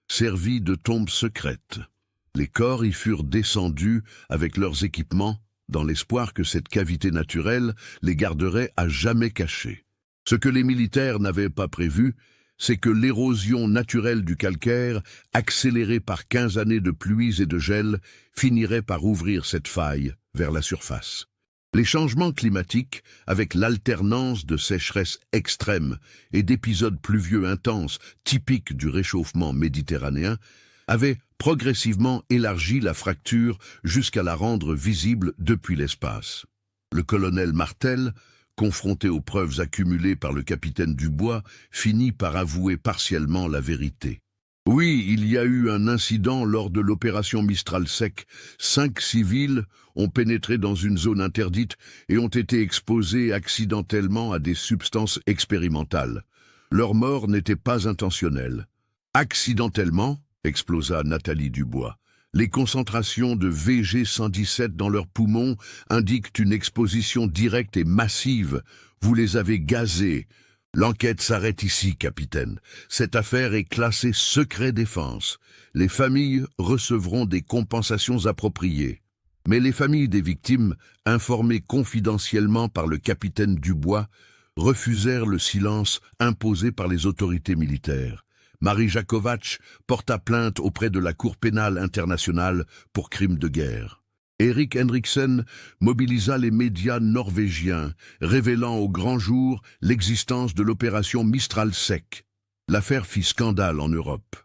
servit de tombe secrète. Les corps y furent descendus avec leurs équipements dans l'espoir que cette cavité naturelle les garderait à jamais cachés. Ce que les militaires n'avaient pas prévu, c'est que l'érosion naturelle du calcaire, accélérée par 15 années de pluies et de gel, finirait par ouvrir cette faille vers la surface. Les changements climatiques, avec l'alternance de sécheresses extrêmes et d'épisodes pluvieux intenses typiques du réchauffement méditerranéen, avaient progressivement élargi la fracture jusqu'à la rendre visible depuis l'espace. Le colonel Martel, confronté aux preuves accumulées par le capitaine Dubois, finit par avouer partiellement la vérité. Oui, il y a eu un incident lors de l'opération Mistral Sec. 5 civils ont pénétré dans une zone interdite et ont été exposés accidentellement à des substances expérimentales. Leur mort n'était pas intentionnelle. Accidentellement, explosa Nathalie Dubois. Les concentrations de VG-117 dans leurs poumons indiquent une exposition directe et massive. Vous les avez gazés. L'enquête s'arrête ici, capitaine. Cette affaire est classée secret défense. Les familles recevront des compensations appropriées. Mais les familles des victimes, informées confidentiellement par le capitaine Dubois, refusèrent le silence imposé par les autorités militaires. Marie Jakovac porta plainte auprès de la Cour pénale internationale pour crimes de guerre. Erik Henriksen mobilisa les médias norvégiens, révélant au grand jour l'existence de l'opération Mistral Sec. L'affaire fit scandale en Europe.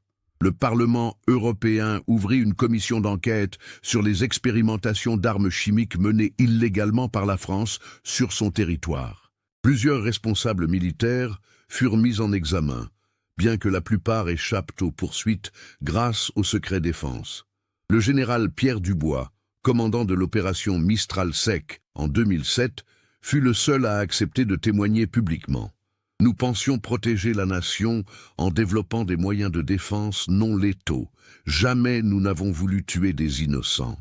Le Parlement européen ouvrit une commission d'enquête sur les expérimentations d'armes chimiques menées illégalement par la France sur son territoire. Plusieurs responsables militaires furent mis en examen, bien que la plupart échappent aux poursuites grâce au secret défense. Le général Pierre Dubois, commandant de l'opération Mistral Sec en 2007, fut le seul à accepter de témoigner publiquement. Nous pensions protéger la nation en développant des moyens de défense non létaux. Jamais nous n'avons voulu tuer des innocents.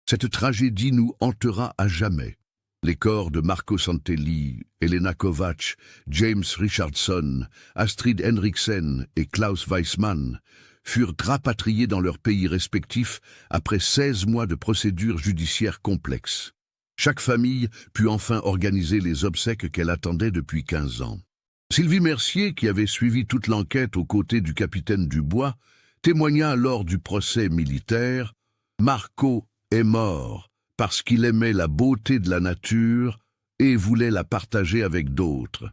Cette tragédie nous hantera à jamais. Les corps de Marco Santelli, Elena Kovac, James Richardson, Astrid Henriksen et Klaus Weissmann furent rapatriés dans leurs pays respectifs après 16 mois de procédures judiciaires complexes. Chaque famille put enfin organiser les obsèques qu'elle attendait depuis 15 ans. Sylvie Mercier, qui avait suivi toute l'enquête aux côtés du capitaine Dubois, témoigna lors du procès militaire « Marco est mort parce qu'il aimait la beauté de la nature et voulait la partager avec d'autres.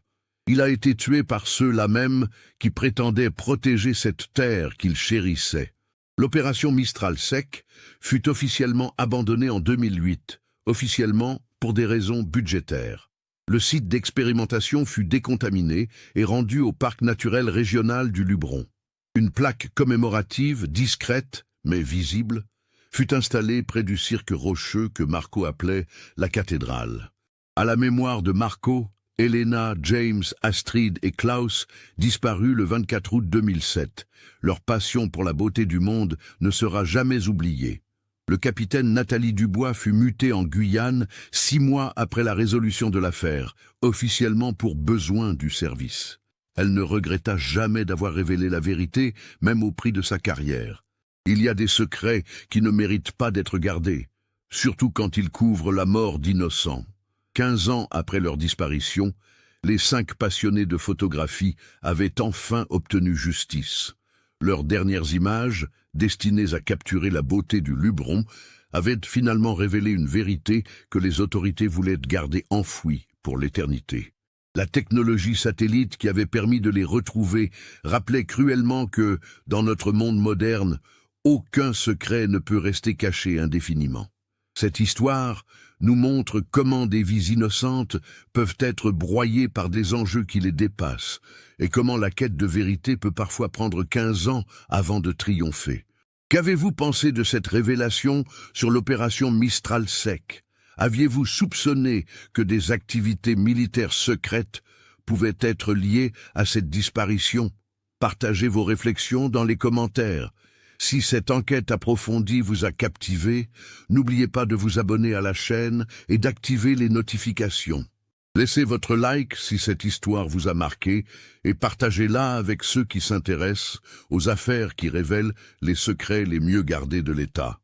Il a été tué par ceux-là même qui prétendaient protéger cette terre qu'il chérissait. » L'opération Mistral Sec fut officiellement abandonnée en 2008, officiellement pour des raisons budgétaires. Le site d'expérimentation fut décontaminé et rendu au parc naturel régional du Luberon. Une plaque commémorative, discrète mais visible, fut installée près du cirque rocheux que Marco appelait la cathédrale. À la mémoire de Marco, Elena, James, Astrid et Klaus, disparus le 24 août 2007. Leur passion pour la beauté du monde ne sera jamais oubliée. Le capitaine Nathalie Dubois fut mutée en Guyane 6 mois après la résolution de l'affaire, officiellement pour besoin du service. Elle ne regretta jamais d'avoir révélé la vérité, même au prix de sa carrière. Il y a des secrets qui ne méritent pas d'être gardés, surtout quand ils couvrent la mort d'innocents. 15 ans après leur disparition, les 5 passionnés de photographie avaient enfin obtenu justice. Leurs dernières images, destinées à capturer la beauté du Luberon, avaient finalement révélé une vérité que les autorités voulaient garder enfouie pour l'éternité. La technologie satellite qui avait permis de les retrouver rappelait cruellement que, dans notre monde moderne, aucun secret ne peut rester caché indéfiniment. Cette histoire nous montre comment des vies innocentes peuvent être broyées par des enjeux qui les dépassent, et comment la quête de vérité peut parfois prendre 15 ans avant de triompher. Qu'avez-vous pensé de cette révélation sur l'opération Mistral Sec? Aviez-vous soupçonné que des activités militaires secrètes pouvaient être liées à cette disparition? Partagez vos réflexions dans les commentaires. Si cette enquête approfondie vous a captivé, n'oubliez pas de vous abonner à la chaîne et d'activer les notifications. Laissez votre like si cette histoire vous a marqué et partagez-la avec ceux qui s'intéressent aux affaires qui révèlent les secrets les mieux gardés de l'État.